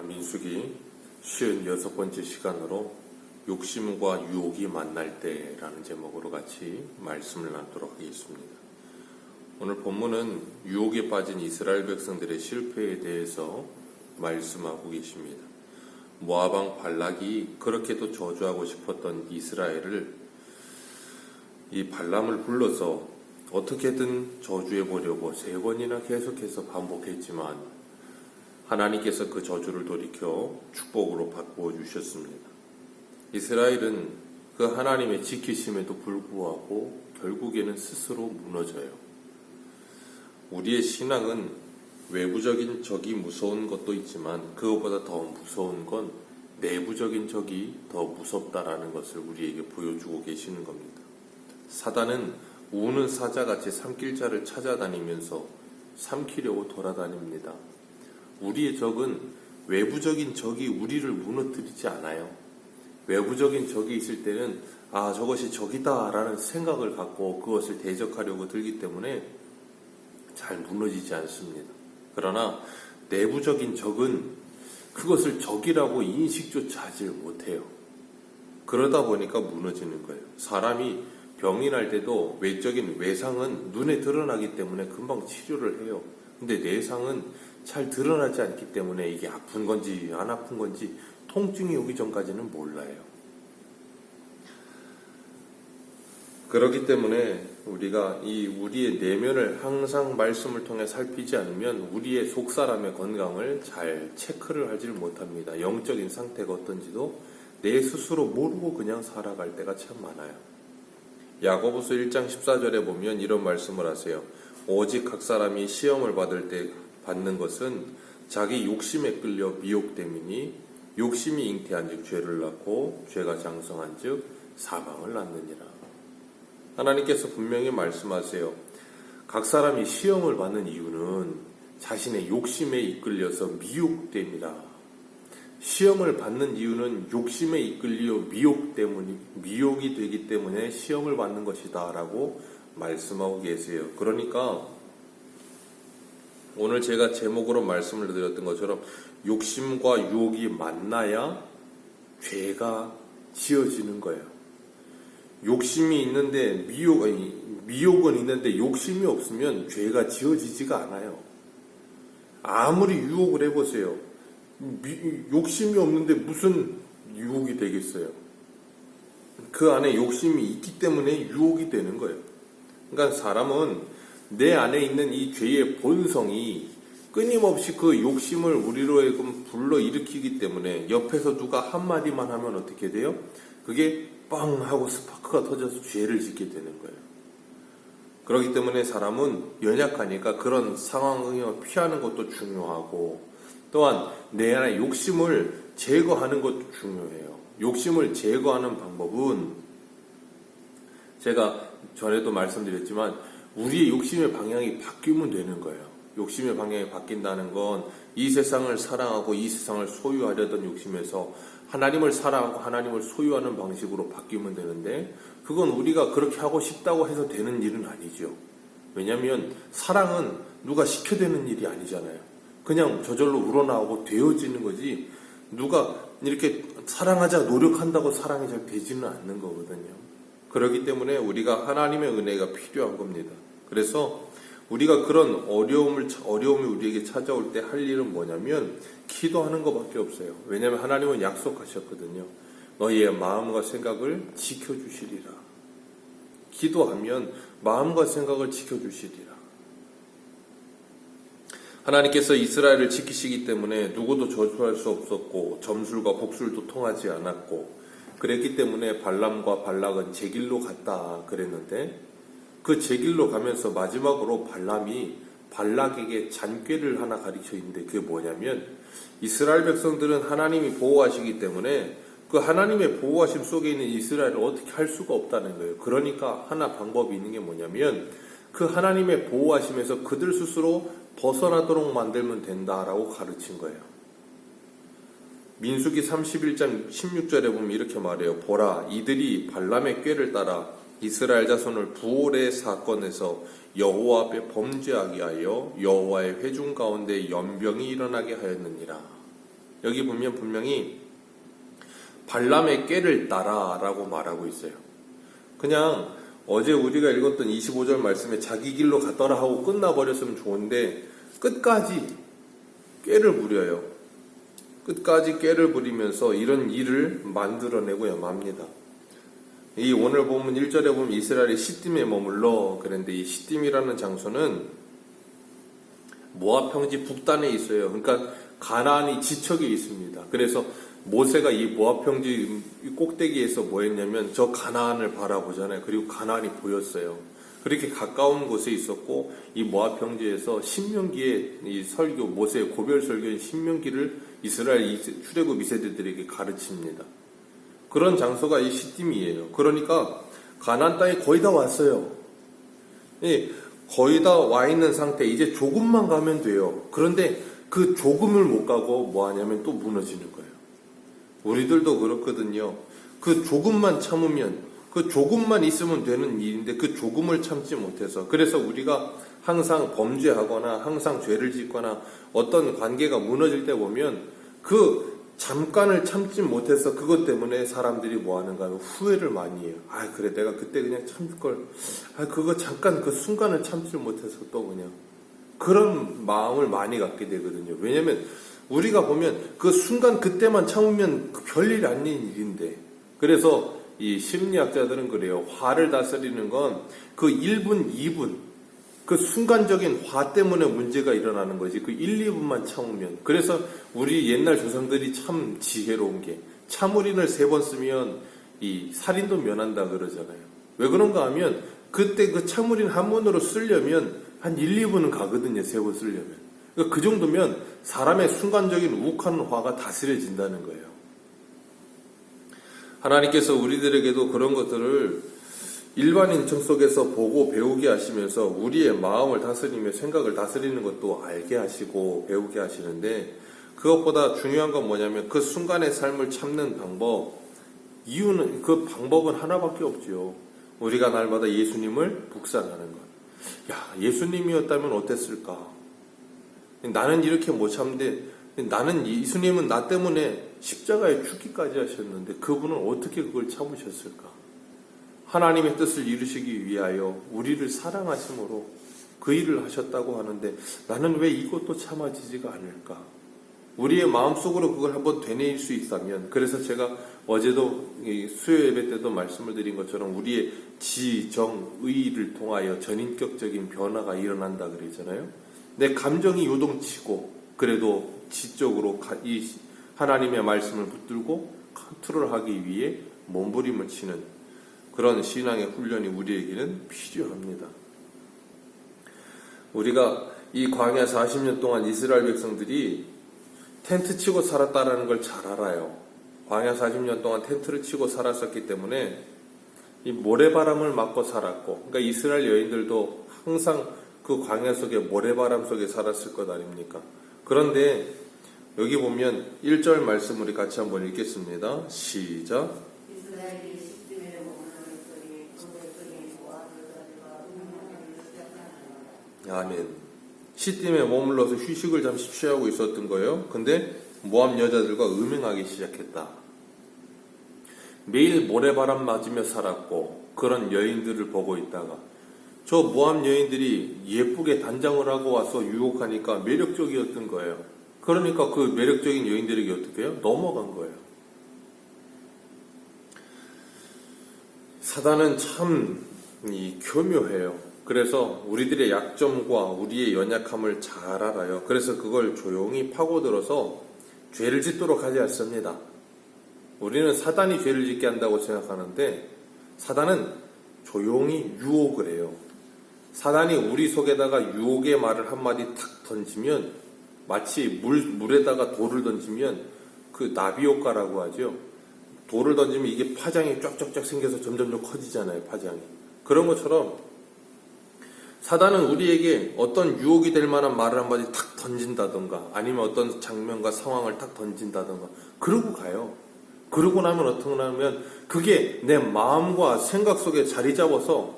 민수기 56번째 시간으로 욕심과 유혹이 만날 때라는 제목으로 같이 말씀을 나누도록 하겠습니다. 오늘 본문은 유혹에 빠진 이스라엘 백성들의 실패에 대해서 말씀하고 계십니다. 모압 왕 발락이 그렇게도 저주하고 싶었던 이스라엘을 이 발람을 불러서 어떻게든 저주해 보려고 3번이나 계속해서 반복했지만 하나님께서 그 저주를 돌이켜 축복으로 바꾸어 주셨습니다. 이스라엘은 그 하나님의 지키심에도 불구하고 결국에는 스스로 무너져요. 우리의 신앙은 외부적인 적이 무서운 것도 있지만 그것보다 더 무서운 건 내부적인 적이 더 무섭다라는 것을 우리에게 보여주고 계시는 겁니다. 사단은 우는 사자같이 삼킬 자를 찾아다니면서 삼키려고 돌아다닙니다. 우리의 적은 외부적인 적이 우리를 무너뜨리지 않아요. 외부적인 적이 있을 때는 저것이 적이다 라는 생각을 갖고 그것을 대적하려고 들기 때문에 잘 무너지지 않습니다. 그러나 내부적인 적은 그것을 적이라고 인식조차 하지 못해요. 그러다 보니까 무너지는 거예요. 사람이 병이 날 때도 외적인 외상은 눈에 드러나기 때문에 금방 치료를 해요. 근데 내상은 잘 드러나지 않기 때문에 이게 아픈 건지 안 아픈 건지 통증이 오기 전까지는 몰라요. 그렇기 때문에 우리가 우리의 내면을 항상 말씀을 통해 살피지 않으면 우리의 속사람의 건강을 잘 체크를 하지 못합니다. 영적인 상태가 어떤지도 내 스스로 모르고 그냥 살아갈 때가 참 많아요. 야고보서 1장 14절에 보면 이런 말씀을 하세요. 오직 각 사람이 시험을 받는 것은 자기 욕심에 끌려 미혹됨이니 욕심이 잉태한즉 죄를 낳고 죄가 장성한즉 사망을 낳느니라. 하나님께서 분명히 말씀하세요. 각 사람이 시험을 받는 이유는 자신의 욕심에 이끌려서 미혹됨이라. 시험을 받는 이유는 욕심에 이끌려 미혹이 되기 때문에 시험을 받는 것이다 라고 말씀하고 계세요. 그러니까 오늘 제가 제목으로 말씀을 드렸던 것처럼 욕심과 유혹이 만나야 죄가 지어지는 거예요. 욕심이 있는데 미혹은 있는데 욕심이 없으면 죄가 지어지지가 않아요. 아무리 유혹을 해보세요. 욕심이 없는데 무슨 유혹이 되겠어요? 그 안에 욕심이 있기 때문에 유혹이 되는 거예요. 그러니까 사람은 내 안에 있는 이 죄의 본성이 끊임없이 그 욕심을 우리로 불러일으키기 때문에 옆에서 누가 한마디만 하면 어떻게 돼요? 그게 빵 하고 스파크가 터져서 죄를 짓게 되는 거예요. 그렇기 때문에 사람은 연약하니까 그런 상황을 피하는 것도 중요하고 또한 내 안에 욕심을 제거하는 것도 중요해요. 욕심을 제거하는 방법은 제가 전에도 말씀드렸지만 우리의 욕심의 방향이 바뀌면 되는 거예요. 욕심의 방향이 바뀐다는 건 이 세상을 사랑하고 이 세상을 소유하려던 욕심에서 하나님을 사랑하고 하나님을 소유하는 방식으로 바뀌면 되는데 그건 우리가 그렇게 하고 싶다고 해서 되는 일은 아니죠. 왜냐하면 사랑은 누가 시켜되는 일이 아니잖아요. 그냥 저절로 우러나오고 되어지는 거지 누가 이렇게 사랑하자 노력한다고 사랑이 잘 되지는 않는 거거든요. 그렇기 때문에 우리가 하나님의 은혜가 필요한 겁니다. 그래서 우리가 그런 어려움이 우리에게 찾아올 때 할 일은 뭐냐면 기도하는 것밖에 없어요. 왜냐하면 하나님은 약속하셨거든요. 너희의 마음과 생각을 지켜주시리라. 기도하면 마음과 생각을 지켜주시리라. 하나님께서 이스라엘을 지키시기 때문에 누구도 저주할 수 없었고 점술과 복술도 통하지 않았고 그랬기 때문에 발람과 발락은 제 길로 갔다 그랬는데 그 제 길로 가면서 마지막으로 발람이 발락에게 잔꾀를 하나 가르쳐 있는데 그게 뭐냐면 이스라엘 백성들은 하나님이 보호하시기 때문에 그 하나님의 보호하심 속에 있는 이스라엘을 어떻게 할 수가 없다는 거예요. 그러니까 하나 방법이 있는 게 뭐냐면 그 하나님의 보호하심에서 그들 스스로 벗어나도록 만들면 된다라고 가르친 거예요. 민수기 31장 16절에 보면 이렇게 말해요. 보라, 이들이 발람의 꾀를 따라 이스라엘 자손을 부올의 사건에서 여호와 앞에 범죄하게 하여 여호와의 회중 가운데 연병이 일어나게 하였느니라. 여기 보면 분명히 발람의 꾀를 따라라고 말하고 있어요. 그냥 어제 우리가 읽었던 25절 말씀에 자기 길로 갔더라 하고 끝나버렸으면 좋은데 끝까지 꾀를 부려요. 끝까지 꾀를 부리면서 이런 일을 만들어내고야 맙니다. 이 오늘 보면 1절에 보면 이스라엘이 시딤에 머물러 그랬는데 이 시딤이라는 장소는 모압 평지 북단에 있어요. 그러니까 가나안이 지척에 있습니다. 그래서 모세가 이 모압 평지 꼭대기에서 뭐 했냐면 저 가나안을 바라보잖아요. 그리고 가나안이 보였어요. 그렇게 가까운 곳에 있었고 이 모압 평지에서 신명기의 이 설교 모세의 고별 설교인 신명기를 이스라엘 출애굽 2세대들에게 가르칩니다. 그런 장소가 이 시딤이에요. 그러니까 가나안 땅에 거의 다 왔어요. 거의 다 와 있는 상태. 이제 조금만 가면 돼요. 그런데 그 조금을 못 가고 뭐 하냐면 또 무너지는 거예요. 우리들도 그렇거든요. 그 조금만 참으면, 그 조금만 있으면 되는 일인데 그 조금을 참지 못해서, 그래서 우리가 항상 범죄하거나 항상 죄를 짓거나 어떤 관계가 무너질 때 보면 그 잠깐을 참지 못해서 그것 때문에 사람들이 뭐 하는가 하면 후회를 많이 해요. 아, 그래, 내가 그때 그냥 참을걸. 아, 그거 잠깐 그 순간을 참지 못해서 또 그냥. 그런 마음을 많이 갖게 되거든요. 왜냐면 우리가 보면 그 순간 그때만 참으면 별일이 아닌 일인데. 그래서 이 심리학자들은 그래요. 화를 다스리는 건 그 1분, 2분, 그 순간적인 화 때문에 문제가 일어나는 거지. 그 1, 2분만 참으면. 그래서 우리 옛날 조상들이 참 지혜로운 게 참으린을 3번 쓰면 이 살인도 면한다 그러잖아요. 왜 그런가 하면 그때 그 참으린 한 번으로 쓰려면 한 1, 2분은 가거든요. 3번 쓰려면. 그러니까 그 정도면 사람의 순간적인 욱하는 화가 다스려진다는 거예요. 하나님께서 우리들에게도 그런 것들을 일반인청 속에서 보고 배우게 하시면서 우리의 마음을 다스리며 생각을 다스리는 것도 알게 하시고 배우게 하시는데, 그것보다 중요한 건 뭐냐면 그 순간의 삶을 참는 방법, 이유는, 그 방법은 하나밖에 없죠. 우리가 날마다 예수님을 묵상하는 것. 야, 예수님이었다면 어땠을까? 나는 이렇게 못 참는데, 나는 예수님은 나 때문에 십자가에 죽기까지 하셨는데 그분은 어떻게 그걸 참으셨을까? 하나님의 뜻을 이루시기 위하여 우리를 사랑하심으로 그 일을 하셨다고 하는데 나는 왜 이것도 참아지지가 않을까? 우리의 마음속으로 그걸 한번 되뇌일 수 있다면, 그래서 제가 어제도 수요 예배 때도 말씀을 드린 것처럼 우리의 지, 정, 의를 통하여 전인격적인 변화가 일어난다 그랬잖아요. 내 감정이 요동치고 그래도 지적으로 이 하나님의 말씀을 붙들고 컨트롤하기 위해 몸부림을 치는 그런 신앙의 훈련이 우리에게는 필요합니다. 우리가 이 광야 40년 동안 이스라엘 백성들이 텐트 치고 살았다는 걸 잘 알아요. 광야 40년 동안 텐트를 치고 살았었기 때문에 이 모래바람을 맞고 살았고, 그러니까 이스라엘 여인들도 항상 그 광야 속에 모래바람 속에 살았을 것 아닙니까? 그런데 여기 보면 1절 말씀 우리 같이 한번 읽겠습니다. 시작. 아멘. 시딤에 머물러서 휴식을 잠시 취하고 있었던 거예요. 근데 모압 여자들과 음행하기 시작했다. 매일 모래바람 맞으며 살았고 그런 여인들을 보고 있다가 저 모압 여인들이 예쁘게 단장을 하고 와서 유혹하니까 매력적이었던 거예요. 그러니까 그 매력적인 여인들에게 어떻게 해요? 넘어간 거예요. 사단은 참 교묘해요. 그래서 우리들의 약점과 우리의 연약함을 잘 알아요. 그래서 그걸 조용히 파고들어서 죄를 짓도록 하지 않습니다. 우리는 사단이 죄를 짓게 한다고 생각하는데 사단은 조용히 유혹을 해요. 사단이 우리 속에다가 유혹의 말을 한마디 탁 던지면 마치 물에다가 돌을 던지면 그 나비 효과라고 하죠. 돌을 던지면 이게 파장이 쫙쫙쫙 생겨서 점점 커지잖아요. 파장이. 그런 것처럼 사단은 우리에게 어떤 유혹이 될 만한 말을 한마디 탁 던진다던가 아니면 어떤 장면과 상황을 탁 던진다던가 그러고 가요. 그러고 나면 어떻게 하면 그게 내 마음과 생각 속에 자리 잡아서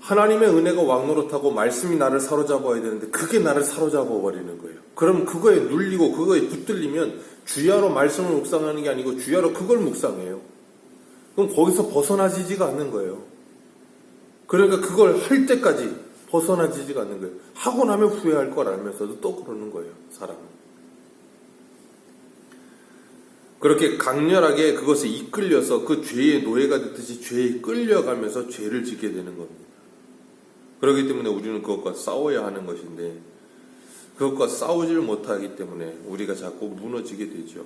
하나님의 은혜가 왕노릇하고 말씀이 나를 사로잡아야 되는데 그게 나를 사로잡아 버리는 거예요. 그럼 그거에 눌리고 그거에 붙들리면 주야로 말씀을 묵상하는 게 아니고 주야로 그걸 묵상해요. 그럼 거기서 벗어나지지가 않는 거예요. 그러니까 그걸 할 때까지 벗어나지지가 않는 거예요. 하고 나면 후회할 걸 알면서도 또 그러는 거예요, 사람은. 그렇게 강렬하게 그것에 이끌려서 그 죄의 노예가 됐듯이 죄에 끌려가면서 죄를 짓게 되는 겁니다. 그렇기 때문에 우리는 그것과 싸워야 하는 것인데 그것과 싸우질 못하기 때문에 우리가 자꾸 무너지게 되죠.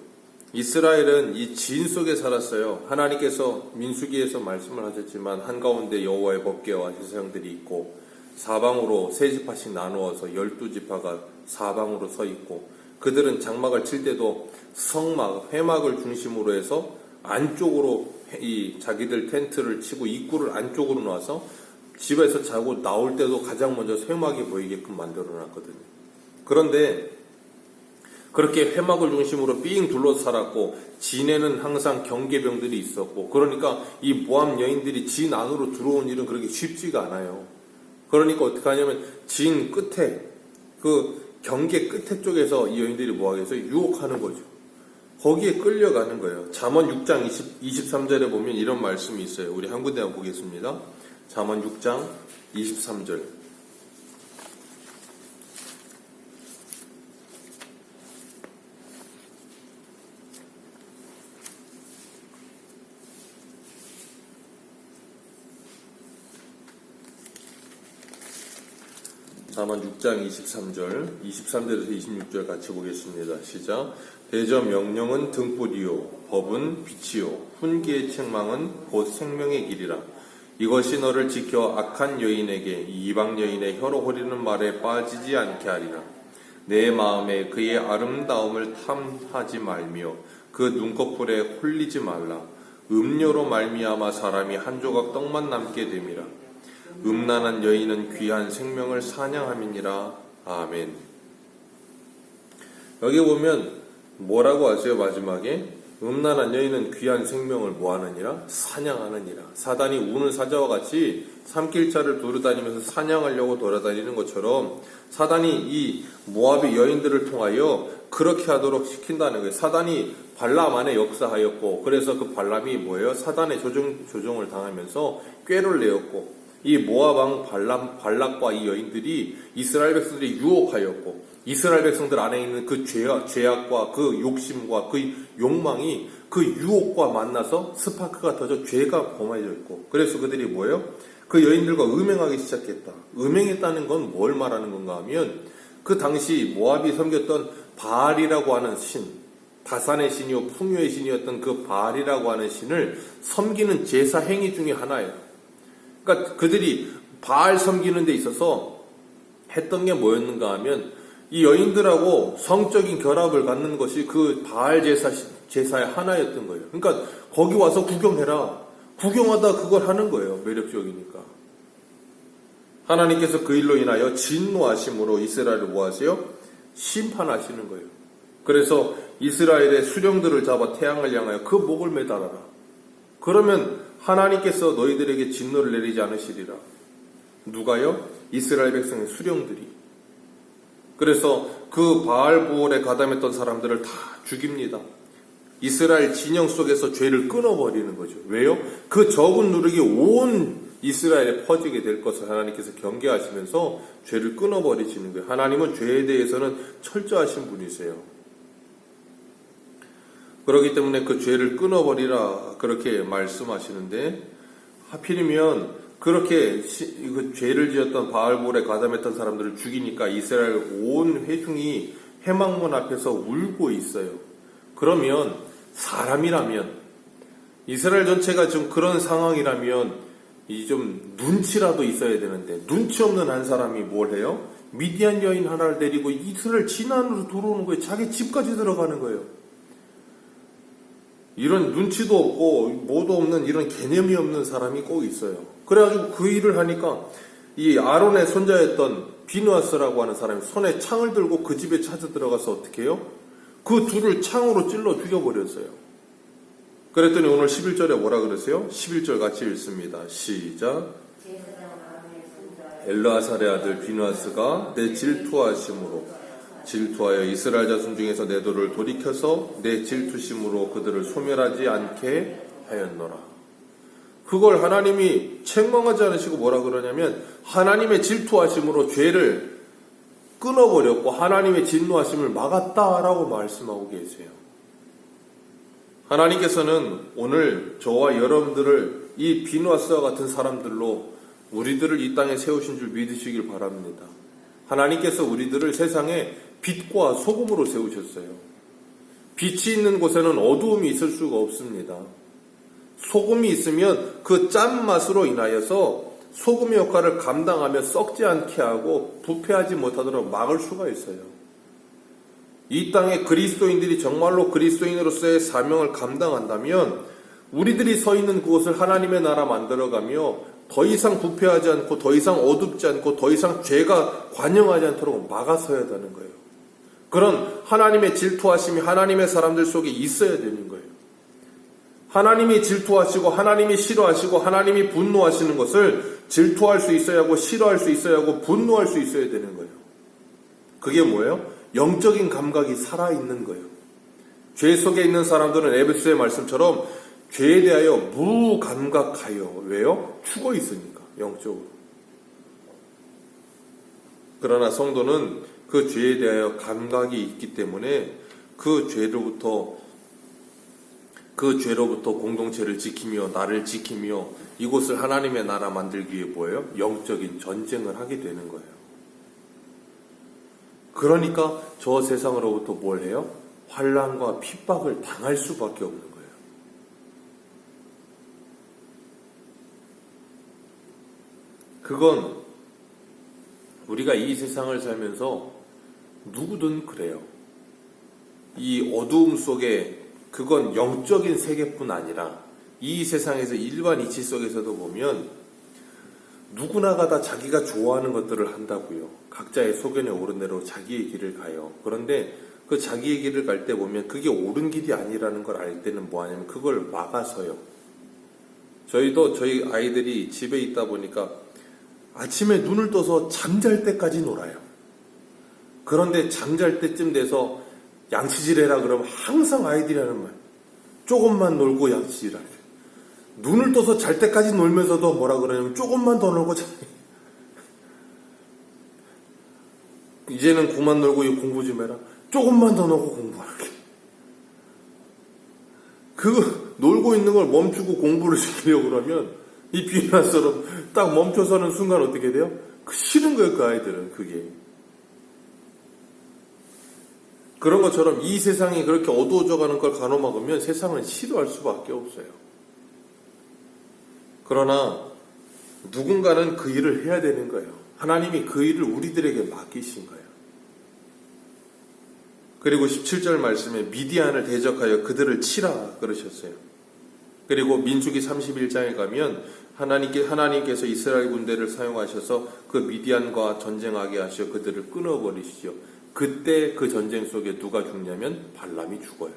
이스라엘은 이 진 속에 살았어요. 하나님께서 민수기에서 말씀을 하셨지만 한가운데 여호와의 법궤와 제사장들이 있고 사방으로 세 지파씩 나누어서 12지파가 사방으로 서 있고 그들은 장막을 칠 때도 성막, 회막을 중심으로 해서 안쪽으로 이 자기들 텐트를 치고 입구를 안쪽으로 놔서 집에서 자고 나올 때도 가장 먼저 회막이 보이게끔 만들어 놨거든요. 그런데 그렇게 회막을 중심으로 삥 둘러서 살았고 진에는 항상 경계병들이 있었고 그러니까 이 모압 여인들이 진 안으로 들어온 일은 그렇게 쉽지가 않아요. 그러니까 어떻게 하냐면 진 끝에 그 경계 끝에 쪽에서 이 여인들이 뭐하겠어? 유혹하는 거죠. 거기에 끌려가는 거예요. 잠언 6장 23절에 보면 이런 말씀이 있어요. 우리 한 군데 한번 보겠습니다. 잠언 6장 23절. 잠언 6장 23절, 23절에서 26절 같이 보겠습니다. 시작. 대저 명령은 등불이요, 법은 빛이요, 훈계의 책망은 곧 생명의 길이라. 이것이 너를 지켜 악한 여인에게 이방 여인의 혀로 호리는 말에 빠지지 않게 하리라. 내 마음에 그의 아름다움을 탐하지 말며 그 눈꺼풀에 홀리지 말라. 음료로 말미암아 사람이 한 조각 떡만 남게 됨이라. 음란한 여인은 귀한 생명을 사냥함이니라. 아멘. 여기 보면 뭐라고 하세요? 마지막에 음란한 여인은 귀한 생명을 뭐하느니라? 사냥하느니라. 사단이 우는 사자와 같이 산길자를 두루다니면서 사냥하려고 돌아다니는 것처럼 사단이 이 모압의 여인들을 통하여 그렇게 하도록 시킨다는 거예요. 사단이 발람 안에 역사하였고 그래서 그 발람이 뭐예요? 사단의 조종을 당하면서 꾀를 내었고 이 모압왕 발락과 이 여인들이 이스라엘 백성들이 유혹하였고 이스라엘 백성들 안에 있는 그 죄악과 그 욕심과 그 욕망이 그 유혹과 만나서 스파크가 터져 죄가 범해져 있고 그래서 그들이 뭐예요? 그 여인들과 음행하기 시작했다. 음행했다는 건 뭘 말하는 건가 하면 그 당시 모압이 섬겼던 바알이라고 하는 신, 다산의 신이요 풍요의 신이었던 그 바알이라고 하는 신을 섬기는 제사 행위 중에 하나예요. 그러니까 그들이 바알 섬기는 데 있어서 했던 게 뭐였는가 하면 이 여인들하고 성적인 결합을 갖는 것이 그 바알 제사의 하나였던 거예요. 그러니까 거기 와서 구경해라. 구경하다 그걸 하는 거예요. 매력적이니까. 하나님께서 그 일로 인하여 진노하심으로 이스라엘을 뭐 하세요? 심판하시는 거예요. 그래서 이스라엘의 수령들을 잡아 태양을 향하여 그 목을 매달아라. 그러면 하나님께서 너희들에게 진노를 내리지 않으시리라. 누가요? 이스라엘 백성의 수령들이. 그래서 그 바알부올에 가담했던 사람들을 다 죽입니다. 이스라엘 진영 속에서 죄를 끊어버리는 거죠. 왜요? 그 적은 누룩이 온 이스라엘에 퍼지게 될 것을 하나님께서 경계하시면서 죄를 끊어버리시는 거예요. 하나님은 죄에 대해서는 철저하신 분이세요. 그렇기 때문에 그 죄를 끊어버리라 그렇게 말씀하시는데 하필이면 그렇게 그 죄를 지었던 바알볼에 가담했던 사람들을 죽이니까 이스라엘 온 회중이 회막문 앞에서 울고 있어요. 그러면 사람이라면 이스라엘 전체가 좀 그런 상황이라면 이 좀 눈치라도 있어야 되는데 눈치 없는 한 사람이 뭘 해요? 미디안 여인 하나를 데리고 이스라엘 진안으로 들어오는 거예요. 자기 집까지 들어가는 거예요. 이런 눈치도 없고 뭐도 없는 이런 개념이 없는 사람이 꼭 있어요. 그래가지고 그 일을 하니까 이 아론의 손자였던 비누아스라고 하는 사람이 손에 창을 들고 그 집에 찾아 들어가서 어떻게 해요? 그 둘을 창으로 찔러 죽여버렸어요. 그랬더니 오늘 11절에 뭐라 그러세요? 11절 같이 읽습니다. 시작. 엘르아살의 아들 비누아스가 내 질투하여 이스라엘 자손 중에서 내 도를 돌이켜서 내 질투심으로 그들을 소멸하지 않게 하였노라. 그걸 하나님이 책망하지 않으시고 뭐라 그러냐면 하나님의 질투하심으로 죄를 끊어버렸고 하나님의 진노하심을 막았다라고 말씀하고 계세요. 하나님께서는 오늘 저와 여러분들을 이 비누아스와 같은 사람들로 우리들을 이 땅에 세우신 줄 믿으시길 바랍니다. 하나님께서 우리들을 세상에 빛과 소금으로 세우셨어요. 빛이 있는 곳에는 어두움이 있을 수가 없습니다. 소금이 있으면 그 짠맛으로 인하여서 소금의 역할을 감당하며 썩지 않게 하고 부패하지 못하도록 막을 수가 있어요. 이 땅에 그리스도인들이 정말로 그리스도인으로서의 사명을 감당한다면 우리들이 서 있는 그곳을 하나님의 나라 만들어가며 더 이상 부패하지 않고 더 이상 어둡지 않고 더 이상 죄가 관영하지 않도록 막아서야 되는 거예요. 그런 하나님의 질투하심이 하나님의 사람들 속에 있어야 되는 거예요. 하나님이 질투하시고 하나님이 싫어하시고 하나님이 분노하시는 것을 질투할 수 있어야 하고 싫어할 수 있어야 하고 분노할 수 있어야 되는 거예요. 그게 뭐예요? 영적인 감각이 살아있는 거예요. 죄 속에 있는 사람들은 에베소의 말씀처럼 죄에 대하여 무감각하여. 왜요? 죽어 있으니까 영적으로. 그러나 성도는 그 죄에 대하여 감각이 있기 때문에 그 죄로부터 공동체를 지키며 나를 지키며 이곳을 하나님의 나라 만들기 위해 뭐예요? 영적인 전쟁을 하게 되는 거예요. 그러니까 저 세상으로부터 뭘 해요? 환난과 핍박을 당할 수밖에 없는 거예요. 그건 우리가 이 세상을 살면서 누구든 그래요. 이 어두움 속에 그건 영적인 세계뿐 아니라 이 세상에서 일반 이치 속에서도 보면 누구나가 다 자기가 좋아하는 것들을 한다고요. 각자의 소견에 오른 대로 자기의 길을 가요. 그런데 그 자기의 길을 갈 때 보면 그게 옳은 길이 아니라는 걸 알 때는 뭐 하냐면 그걸 막아서요. 저희도 저희 아이들이 집에 있다 보니까 아침에 눈을 떠서 잠잘 때까지 놀아요. 그런데 잠잘 때쯤 돼서 양치질해라 그러면 항상 아이들이 하는 말, 조금만 놀고 양치질하래. 눈을 떠서 잘 때까지 놀면서도 뭐라 그러냐면 조금만 더 놀고 이제는 그만 놀고 공부 좀 해라. 조금만 더 놀고 공부하게. 그 놀고 있는 걸 멈추고 공부를 시키려고 그러면 이 비나처럼 딱 멈춰서는 순간 어떻게 돼요? 싫은 거예요, 그 아이들은. 그게. 그런 것처럼 이 세상이 그렇게 어두워져 가는 걸 가로막으면 세상은 싫어할 수밖에 없어요. 그러나 누군가는 그 일을 해야 되는 거예요. 하나님이 그 일을 우리들에게 맡기신 거예요. 그리고 17절 말씀에 미디안을 대적하여 그들을 치라 그러셨어요. 그리고 민수기 31장에 가면 하나님께서 이스라엘 군대를 사용하셔서 그 미디안과 전쟁하게 하셔 그들을 끊어버리시죠. 그때 그 전쟁 속에 누가 죽냐면 발람이 죽어요.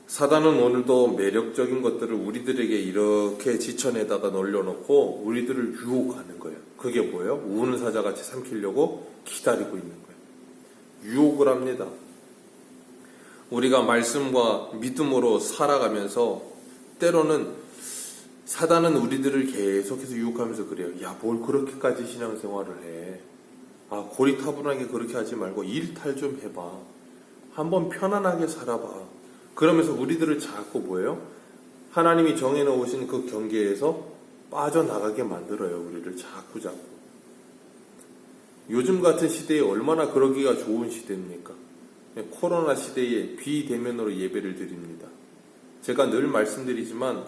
사단은 오늘도 매력적인 것들을 우리들에게 이렇게 지천에다가 놀려놓고 우리들을 유혹하는 거예요. 그게 뭐예요? 우는 사자같이 삼키려고 기다리고 있는 거예요. 유혹을 합니다. 우리가 말씀과 믿음으로 살아가면서 때로는 사단은 우리들을 계속해서 유혹하면서 그래요. 야, 뭘 그렇게까지 신앙생활을 해. 아, 고리타분하게 그렇게 하지 말고 일탈 좀 해봐. 한번 편안하게 살아봐. 그러면서 우리들을 자꾸 뭐예요? 하나님이 정해놓으신 그 경계에서 빠져나가게 만들어요. 우리를 자꾸. 요즘 같은 시대에 얼마나 그러기가 좋은 시대입니까? 코로나 시대에 비대면으로 예배를 드립니다. 제가 늘 말씀드리지만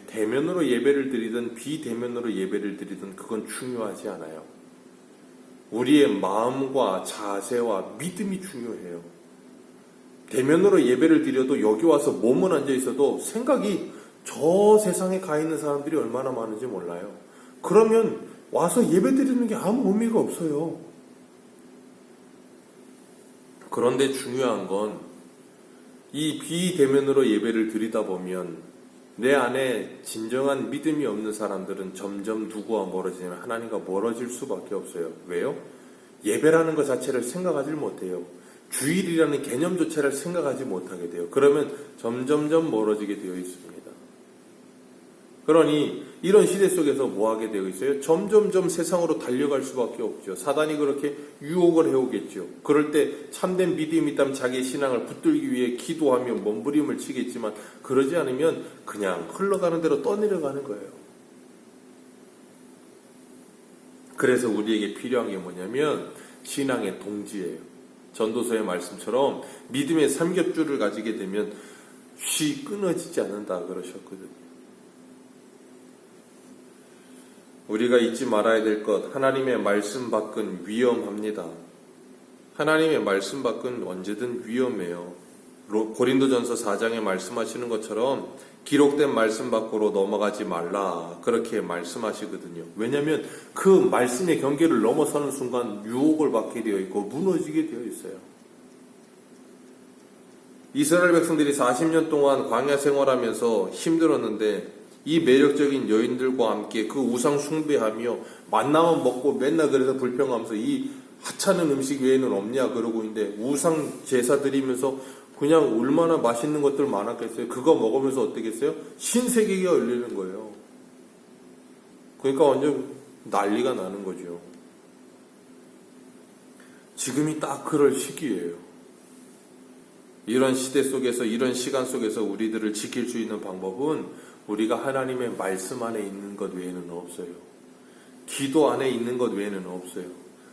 대면으로 예배를 드리든 비대면으로 예배를 드리든 그건 중요하지 않아요. 우리의 마음과 자세와 믿음이 중요해요. 대면으로 예배를 드려도 여기 와서 몸은 앉아 있어도 생각이 저 세상에 가 있는 사람들이 얼마나 많은지 몰라요. 그러면 와서 예배 드리는 게 아무 의미가 없어요. 그런데 중요한 건 이 비대면으로 예배를 드리다 보면 내 안에 진정한 믿음이 없는 사람들은 점점 누구와 멀어지냐면 하나님과 멀어질 수밖에 없어요. 왜요? 예배라는 것 자체를 생각하지 못해요. 주일이라는 개념조차를 생각하지 못하게 돼요. 그러면 점점점 멀어지게 되어 있습니다. 그러니 이런 시대 속에서 뭐 하게 되어 있어요? 점점점 세상으로 달려갈 수밖에 없죠. 사단이 그렇게 유혹을 해오겠죠. 그럴 때 참된 믿음이 있다면 자기의 신앙을 붙들기 위해 기도하며 몸부림을 치겠지만 그러지 않으면 그냥 흘러가는 대로 떠내려가는 거예요. 그래서 우리에게 필요한 게 뭐냐면 신앙의 동지예요. 전도서의 말씀처럼 믿음의 삼겹줄을 가지게 되면 쉬 끊어지지 않는다 그러셨거든요. 우리가 잊지 말아야 될 것, 하나님의 말씀 밖은 위험합니다. 하나님의 말씀 밖은 언제든 위험해요. 고린도전서 4장에 말씀하시는 것처럼 기록된 말씀 밖으로 넘어가지 말라 그렇게 말씀하시거든요. 왜냐하면 그 말씀의 경계를 넘어서는 순간 유혹을 받게 되어 있고 무너지게 되어 있어요. 이스라엘 백성들이 40년 동안 광야 생활하면서 힘들었는데 이 매력적인 여인들과 함께 그 우상 숭배하며 만나만 먹고 맨날 그래서 불평하면서 이 하찮은 음식 외에는 없냐 그러고 있는데 우상 제사 드리면서 그냥 얼마나 맛있는 것들 많았겠어요. 그거 먹으면서 어떻겠어요? 신세계가 열리는 거예요. 그러니까 완전 난리가 나는 거죠. 지금이 딱 그럴 시기예요. 이런 시대 속에서 이런 시간 속에서 우리들을 지킬 수 있는 방법은 우리가 하나님의 말씀 안에 있는 것 외에는 없어요. 기도 안에 있는 것 외에는 없어요.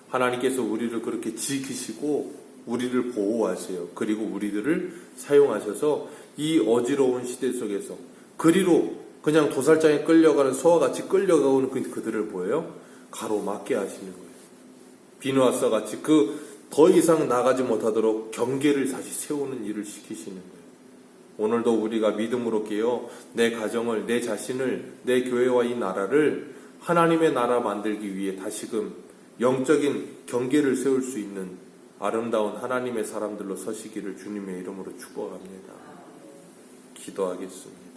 하나님께서 우리를 그렇게 지키시고 우리를 보호하세요. 그리고 우리들을 사용하셔서 이 어지러운 시대 속에서 그리로 그냥 도살장에 끌려가는 소와 같이 끌려가오는 그들을 뭐예요? 가로막게 하시는 거예요. 비누와 썰 같이 더 이상 나가지 못하도록 경계를 다시 세우는 일을 시키시는 거예요. 오늘도 우리가 믿음으로 깨어 내 가정을, 내 자신을, 내 교회와 이 나라를 하나님의 나라 만들기 위해 다시금 영적인 경계를 세울 수 있는 아름다운 하나님의 사람들로 서시기를 주님의 이름으로 축복합니다. 기도하겠습니다.